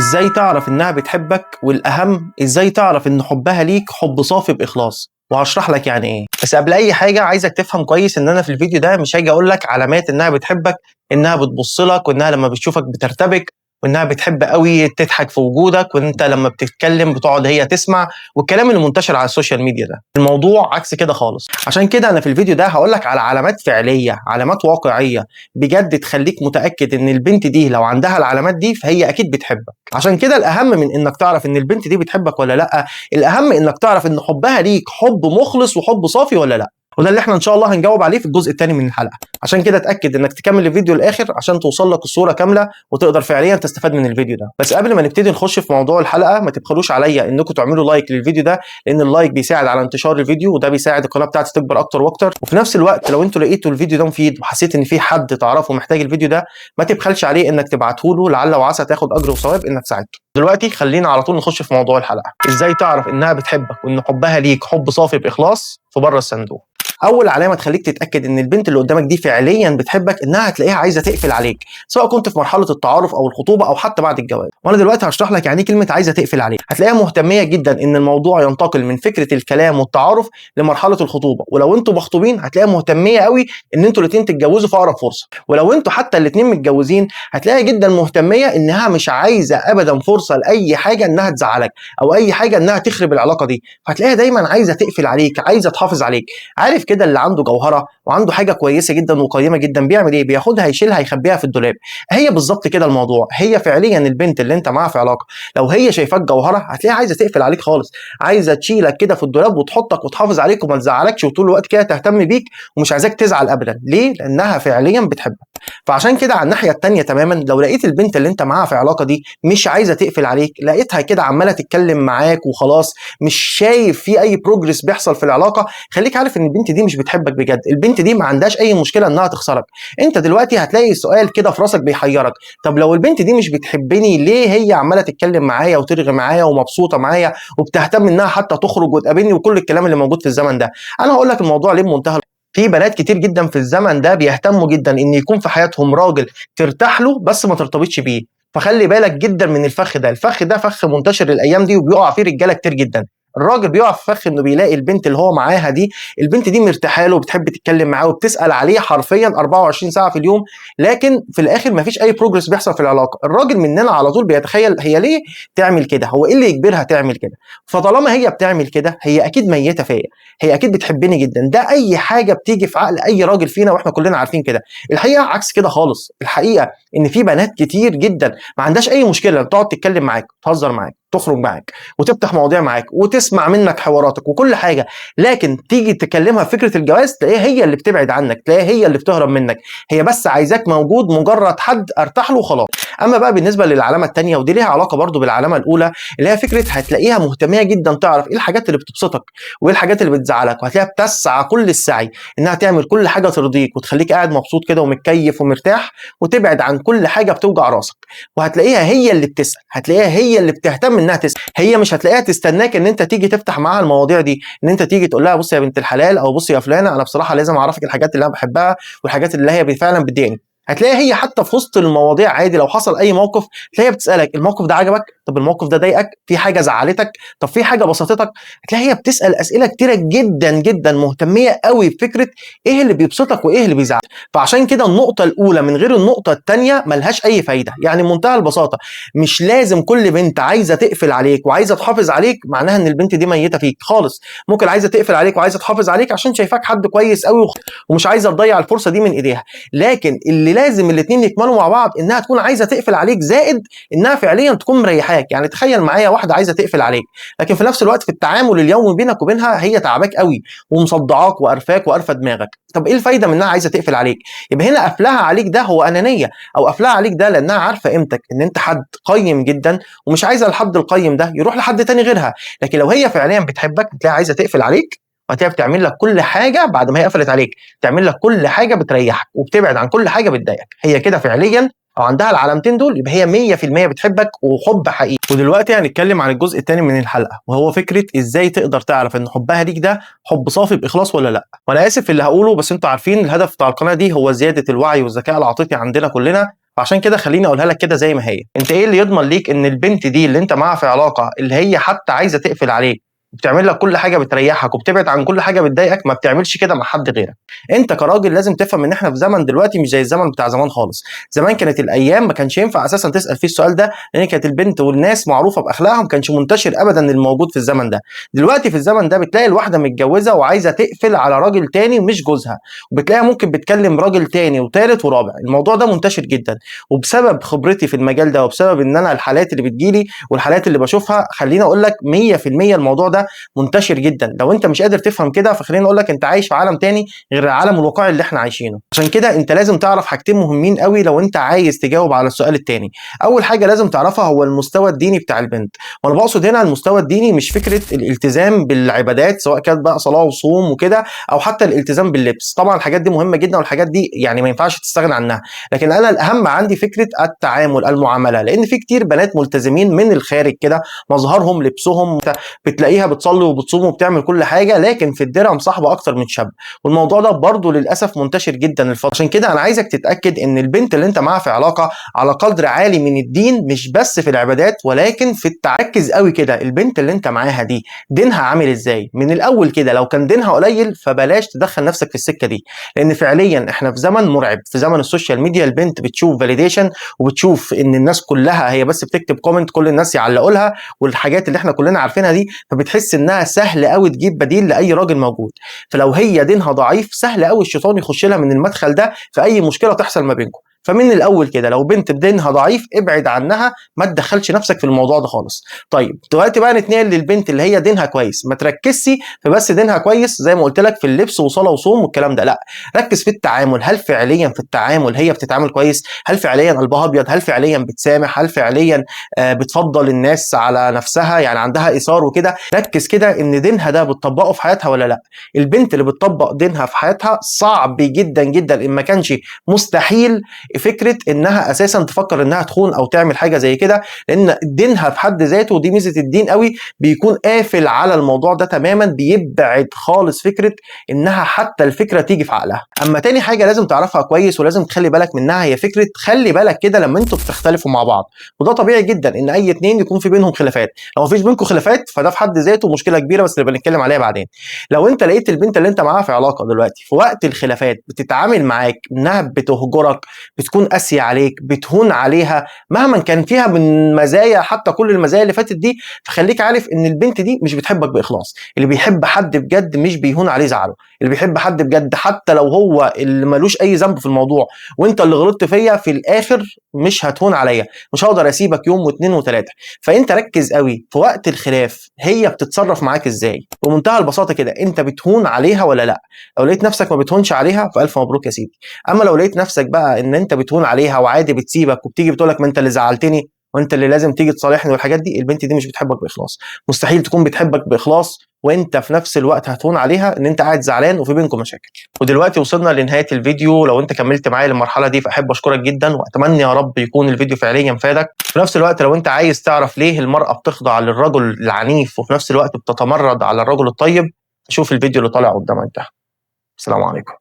ازاي تعرف انها بتحبك، والاهم ازاي تعرف ان حبها ليك حب صافي باخلاص. وهشرح لك يعني ايه. بس قبل اي حاجه عايزك تفهم كويس ان انا في الفيديو ده مش هاجي اقول لك علامات انها بتحبك، انها بتبص لك، وانها لما بتشوفك بترتبك، وانها بتحب قوي تضحك في وجودك، وانت لما بتتكلم بتقعد هي تسمع، والكلام اللي منتشر على السوشيال ميديا ده. الموضوع عكس كده خالص. عشان كده انا في الفيديو ده هقول لك على علامات فعليه، علامات واقعيه بجد تخليك متاكد ان البنت دي لو عندها العلامات دي فهي اكيد بتحبك. عشان كده الاهم من انك تعرف ان البنت دي بتحبك ولا لا، الاهم انك تعرف ان حبها ليك حب مخلص وحب صافي ولا لا. وده اللي احنا ان شاء الله هنجاوب عليه في الجزء الثاني من الحلقه. عشان كده اتاكد انك تكمل الفيديو للاخر عشان توصل لك الصوره كامله وتقدر فعليا تستفاد من الفيديو ده. بس قبل ما نبتدي نخش في موضوع الحلقه، ما تبخلوش عليا انكم تعملوا لايك للفيديو ده، لان اللايك بيساعد على انتشار الفيديو، وده بيساعد القناه بتاعتي تكبر اكتر واكتر. وفي نفس الوقت لو انتوا لقيتوا الفيديو ده مفيد وحسيت ان في حد تعرفه محتاج الفيديو ده، ما تبخلش عليه انك تبعته له، لعل وعسى تاخد اجر وثواب انك ساعدته. دلوقتي خلينا على طول نخش في موضوع الحلقه. ازاي تعرف انها بتحبك وان حبها ليك حب صافي باخلاص في بره الصندوق؟ اول علامه تخليك تتاكد ان البنت اللي قدامك دي فعليا بتحبك انها هتلاقيها عايزه تقفل عليك، سواء كنت في مرحله التعارف او الخطوبه او حتى بعد الجواز. وانا دلوقتي هشرح لك يعني ايه كلمه عايزه تقفل عليك. هتلاقيها مهتميه جدا ان الموضوع ينتقل من فكره الكلام والتعارف لمرحله الخطوبه، ولو انتوا مخطوبين هتلاقيها مهتميه قوي ان انتوا الاثنين تتجوزوا في اقرب فرصه، ولو انتوا حتى الاثنين متجوزين هتلاقيها جدا مهتميه انها مش عايزه ابدا فرصه لاي حاجه انها تزعلك او اي حاجه انها تخرب العلاقه دي، فهتلاقيها دايما عايزه تقفل عليك، عايزه تحافظ عليك. عارف كده اللي عنده جوهره وعنده حاجه كويسه جدا وقيمه جدا بيعمل ايه؟ بياخدها يشيلها يخبيها في الدولاب. هي بالظبط كده الموضوع. هي فعليا البنت اللي انت معاها في علاقه لو هي شايفاك جوهره هتلاقيها عايزه تقفل عليك خالص، عايزه تشيلك كده في الدولاب وتحطك وتحافظ عليك وما تزعلكش، وطول الوقت كده تهتم بيك ومش عايزاك تزعل ابدا. ليه؟ لانها فعليا بتحبك. فعشان كده على الناحيه الثانيه تماما، لو لقيت البنت اللي انت معاها في علاقه دي مش عايزه تقفل عليك، لقيتها كده عماله تتكلم معاك وخلاص، مش شايف في اي بروجرس بيحصل في العلاقه، خليك عارف ان البنت دي مش بتحبك بجد. البنت دي ما عندهاش اي مشكله انها تخسرك. انت دلوقتي هتلاقي سؤال كده في راسك بيحيرك: طب لو البنت دي مش بتحبني ليه هي عماله تتكلم معايا وترغي معايا ومبسوطه معايا وبتهتم انها حتى تخرج وتقابلني وكل الكلام اللي موجود في الزمن ده؟ انا هقول لك الموضوع ليه بمنتهى. في بنات كتير جدا في الزمن ده بيهتموا جدا ان يكون في حياتهم راجل ترتاح له بس ما ترتبطش بيه. فخلي بالك جدا من الفخ ده. الفخ ده فخ منتشر الايام دي وبيقع فيه رجاله كتير جدا. الراجل بيقع في فخ انه بيلاقي البنت اللي هو معاها دي، البنت دي مرتاحه له وبتحب تتكلم معاه وبتسال عليه حرفيا 24 ساعه في اليوم، لكن في الاخر مفيش اي بروجرس بيحصل في العلاقه. الراجل مننا على طول بيتخيل هي ليه تعمل كده، هو ايه اللي يجبرها تعمل كده؟ فطالما هي بتعمل كده هي اكيد ميته فيا، هي اكيد بتحبني جدا. ده اي حاجه بتيجي في عقل اي راجل فينا واحنا كلنا عارفين كده. الحقيقه عكس كده خالص. الحقيقه ان في بنات كتير جدا ما عندهاش اي مشكله تقعد تتكلم معاك، تهزر معاك، تخرج معاك، وتفتح مواضيع معاك، وتسمع منك حواراتك وكل حاجه، لكن تيجي تكلمها في فكره الجواز تلاقيها هي اللي بتبعد عنك، تلاقيها هي اللي بتهرب منك. هي بس عايزاك موجود، مجرد حد ارتاح له وخلاص. اما بقى بالنسبه للعلامه الثانيه، ودي ليها علاقه برضو بالعلامه الاولى، اللي هي فكره هتلاقيها مهتميه جدا تعرف ايه الحاجات اللي بتبسطك وايه الحاجات اللي بتزعلك، وهتلاقيها بتسعى كل السعي انها تعمل كل حاجه ترضيك وتخليك قاعد مبسوط كده ومتكيف ومرتاح، وتبعد عن كل حاجه بتوجع راسك. وهتلاقيها هي اللي بتسال، هتلاقيها هي اللي بتهتم انها تسال. هي مش هتلاقيها تستناك ان انت تيجي تفتح معاها المواضيع دي، ان انت تيجي تقول لها بصي يا بنت الحلال او بصي يا فلانه انا بصراحه لازم اعرفك الحاجات اللي انا بحبها والحاجات اللي هي فعلا بتضايقني. هتلاقيها هي حتى في وسط المواضيع عادي لو حصل اي موقف تلاقيها بتسالك: الموقف ده عجبك؟ طب الموقف ده ضايقك؟ في حاجه زعلتك؟ طب في حاجه بسطتك؟ هتلاقيها هي بتسال اسئله كتيره جدا جدا، مهتميه قوي بفكره ايه اللي بيبسطك وايه اللي بيزعلك. فعشان كده النقطه الاولى من غير النقطه الثانيه ملهاش اي فايده. يعني بمنتهى البساطه مش لازم كل بنت عايزه تقفل عليك وعايزه تحافظ عليك معناها ان البنت دي ميته فيك خالص. ممكن عايزه تقفل عليك وعايزه تحافظ عليك عشان شايفاك حد كويس قوي ومش عايزه تضيع الفرصه دي من ايديها. لكن اللي لازم الاثنين يكملوا مع بعض انها تكون عايزه تقفل عليك، زائد انها فعليا تكون مريحاك. يعني تخيل معايا واحده عايزه تقفل عليك لكن في نفس الوقت في التعامل اليومي بينك وبينها هي تعباك قوي ومصدعاك وقرفاك وقرفه دماغك. طب ايه الفايده من انها عايزه تقفل عليك؟ يبقى هنا قفلها عليك ده هو انانيه، او قفلها عليك ده لانها عارفه قيمتك، ان انت حد قيم جدا ومش عايزه الحد القيم ده يروح لحد تاني غيرها. لكن لو هي فعليا بتحبك هتلاقيها عايزه تقفل عليك، وهتلاقيها بتعمل لك كل حاجه بعد ما هي قفلت عليك، تعمل لك كل حاجه بتريحك وبتبعد عن كل حاجه بتضايقك. هي كده فعليا او عندها العلامتين دول يبقى هي 100% بتحبك وحب حقيقي. ودلوقتي هنتكلم عن الجزء الثاني من الحلقه، وهو فكره ازاي تقدر تعرف ان حبها ليك ده حب صافي باخلاص ولا لا. وانا اسف في اللي هقوله، بس انتوا عارفين الهدف بتاع القناه دي هو زياده الوعي والذكاء العاطفي عندنا كلنا، فعشان كده خليني اقولها لك كده زي ما هي. انت ايه اللي يضمن ليك ان البنت دي اللي انت معاها في علاقه اللي هي حتى عايزه تقفل عليك وبتعمل لك كل حاجه بتريحك وبتبعد عن كل حاجه بتضايقك، ما بتعملش كده مع حد غيرك؟ انت كراجل لازم تفهم ان احنا في زمن دلوقتي مش زي الزمن بتاع زمان خالص. زمان كانت الايام ما كانش ينفع اساسا تسال فيه السؤال ده، لان كانت البنت والناس معروفه باخلاقها، ما كانش منتشر ابدا الموجود في الزمن ده. دلوقتي في الزمن ده بتلاقي الواحده متجوزه وعايزه تقفل على راجل تاني مش جوزها، وبتلاقيها ممكن بتكلم راجل تاني وتالت ورابع. الموضوع ده منتشر جدا، وبسبب خبرتي في المجال ده وبسبب ان انا الحالات اللي بتجيلي والحالات اللي بشوفها، خليني اقول لك 100% الموضوع ده منتشر جدا. لو انت مش قادر تفهم كده فخليني اقول لك انت عايش في عالم تاني غير العالم الواقعي اللي احنا عايشينه. عشان كده انت لازم تعرف حاجتين مهمين قوي لو انت عايز تجاوب على السؤال التاني. اول حاجه لازم تعرفها هو المستوى الديني بتاع البنت. وانا بقصد هنا المستوى الديني مش فكره الالتزام بالعبادات سواء كانت بقى صلاه وصوم وكده، او حتى الالتزام باللبس. طبعا الحاجات دي مهمه جدا والحاجات دي يعني ما ينفعش تستغنى عنها، لكن انا الاهم عندي فكره التعامل، المعامله. لان في كتير بنات ملتزمين من الخارج كده، مظهرهم لبسهم بتلاقيها بتصلي وبتصوم وبتعمل كل حاجه، لكن في الدرع مصاحبه اكتر من شاب. والموضوع ده برضه للاسف منتشر جدا الفتره. عشان كده انا عايزك تتاكد ان البنت اللي انت معاها في علاقه على قدر عالي من الدين، مش بس في العبادات ولكن في التركز قوي كده. البنت اللي انت معاها دي دينها عامل ازاي من الاول كده؟ لو كان دينها قليل فبلاش تدخل نفسك في السكه دي، لان فعليا احنا في زمن مرعب، في زمن السوشيال ميديا. البنت بتشوف فاليديشن وبتشوف ان الناس كلها هي بس بتكتب كومنت، كل الناس يعلقوا لها والحاجات اللي احنا كلنا عارفينها دي، فبتحس انها سهل قوي تجيب بديل لاي راجل موجود. فلو هي دينها ضعيف سهل قوي الشيطان يخش لها من المدخل ده في اي مشكله تحصل ما بينكم. فمن الاول كده لو بنت بدينها ضعيف ابعد عنها، ما تدخلش نفسك في الموضوع ده خالص. طيب دلوقتي بقى نتنقل للبنت اللي هي دينها كويس. ما تركزش في بس دينها كويس زي ما قلت لك في اللبس وصلاه وصوم والكلام ده، لا، ركز في التعامل. هل فعليا في التعامل هي بتتعامل كويس؟ هل فعليا قلبها ابيض؟ هل فعليا بتسامح؟ هل فعليا بتفضل الناس على نفسها، يعني عندها ايثار وكده؟ ركز كده ان دينها ده بتطبقه في حياتها ولا لا. البنت اللي بتطبق دينها في حياتها صعب جدا جدا ان ما كانش مستحيل فكره انها اساسا تفكر انها تخون او تعمل حاجه زي كده، لان دينها في حد ذاته، ودي ميزه الدين قوي، بيكون قافل على الموضوع ده تماما، بيبعد خالص فكره انها حتى الفكره تيجي في عقلها. اما تاني حاجه لازم تعرفها كويس ولازم تخلي بالك منها هي فكره خلي بالك كده لما انتوا بتختلفوا مع بعض. وده طبيعي جدا ان اي اتنين يكون في بينهم خلافات. لو مفيش بينكم خلافات فده في حد ذاته مشكله كبيره، بس اللي بنتكلم عليها بعدين. لو انت لقيت البنت اللي انت معاها في علاقه دلوقتي في وقت الخلافات بتتعامل معاك انها بتهجرك، بتكون قاسيه عليك، بتهون عليها مهما كان فيها من مزايا، حتى كل المزايا اللي فاتت دي، فخليك عارف ان البنت دي مش بتحبك باخلاص. اللي بيحب حد بجد مش بيهون عليه زعله. اللي بيحب حد بجد حتى لو هو اللي ملوش اي ذنب في الموضوع وانت اللي غلطت فيا، في الاخر مش هتهون عليا، مش هقدر اسيبك يوم واثنين وثلاثه. فانت ركز قوي في وقت الخلاف هي بتتصرف معاك ازاي. بمنتهى البساطه كده انت بتهون عليها ولا لا؟ لو لقيت نفسك ما بتهونش عليها فالف مبروك يا سيدي. اما لو لقيت نفسك بقى ان انت بتهون عليها وعادي بتسيبك وبتيجي بتقولك ما انت اللي زعلتني وانت اللي لازم تيجي تصالحني والحاجات دي، البنت دي مش بتحبك باخلاص. مستحيل تكون بتحبك باخلاص وانت في نفس الوقت هتهون عليها ان انت قاعد زعلان وفي بينكم مشاكل. ودلوقتي وصلنا لنهايه الفيديو. لو انت كملت معايا للمرحله دي فاحب اشكرك جدا، واتمنى يا رب يكون الفيديو فعليا فادك. في نفس الوقت لو انت عايز تعرف ليه المراه بتخضع للرجل العنيف وفي نفس الوقت بتتمرد على الرجل الطيب، شوف الفيديو اللي طالع قدامك ده. السلام عليكم.